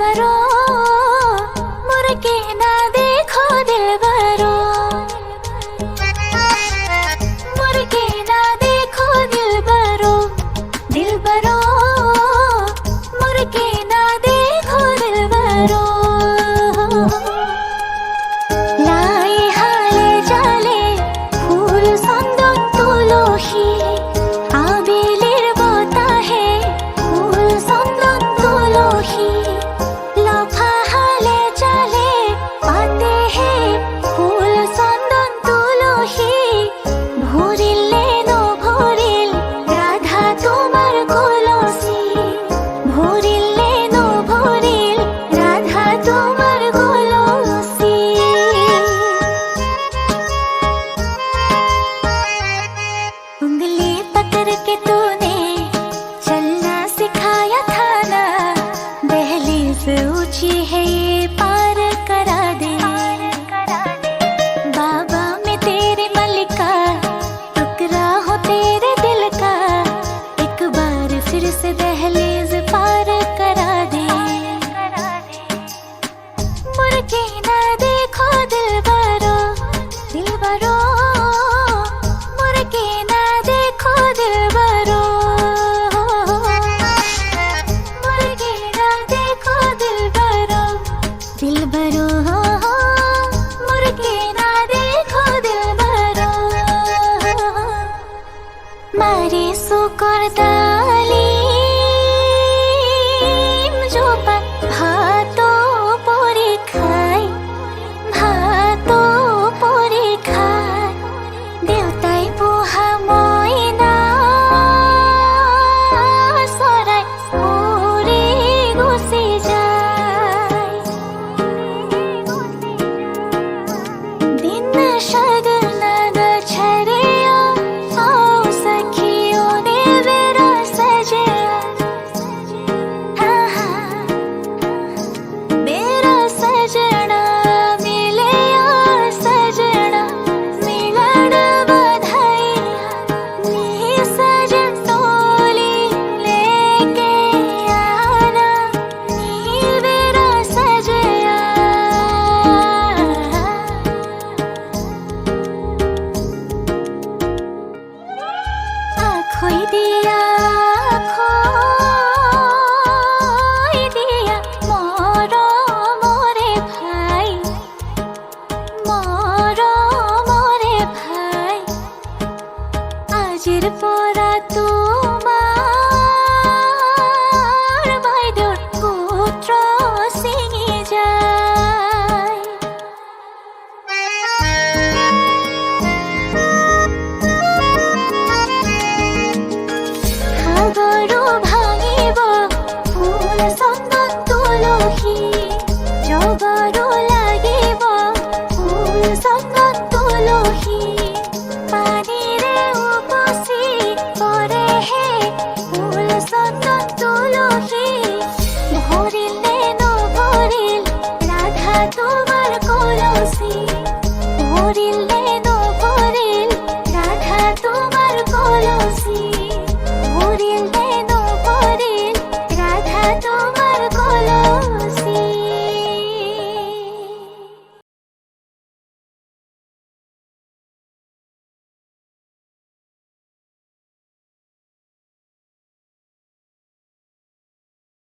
दिलबरो मुड़ के ना देखो दिलबरो, मुड़ के ना देखो दिलबरो, दिलबरो मुड़ के ना देखो दिलबरो। লাই হালে জালে ফুল চন্দন তুলসী, আবেলির বতাহে ফুল চন্দন তুলসী, লফা হালে জালে পাতে হে ফুল চন্দন তুলসী। ভরিলে নভরিল রাধা তোমার কলসি, ভরিলে নভরিল রাধা তোমার কলসি। उंगली पकड़ के तूने चलना सिखाया था ना, दहलीज ऊंची है ये पार करा दे। बाबा में तेरे मलिका, टुकड़ा हो तेरे दिल का, एक बार फिर से दहलीज पार करा दे। मुड़ के ना देखो दिलबरो, दिलबरो मुड़ के ना देखो दिलबरो, मुड़ के ना देखो दिलबरो, दिलबरो मुड़ के ना देखो दिलबरो। मारे सुकर तालीम जो भातो परे खाय, ভাতো পরে খায়, দেউতাই পোহা ময়না চৰাই উৰি গুচি যায়। दिन शगना न छरिया आओ सखियों ने मेरा सजया, हाँ हाँ मेरा सजना मिले सजना, मिलन बधाइया नी सजन टोली लेके आना, नी मेरा सजया। आँखों दिया खोई दिया मोरो मोरे भाई, मोरो मोरे भाई। আজির পরা তোমার বাইদর পুত্র সিঙে যায়। সাগরও ভাঙিব ফুল চন্দন তুলসী, জগরও লাগিব ফুল চন্দন তুলসী। পানীৰে উপচি পৰে হে ফুল চন্দন তুলসী, ভৰিলে নভৰিল ৰাধা তোমাৰ কলসি, ভৰিলে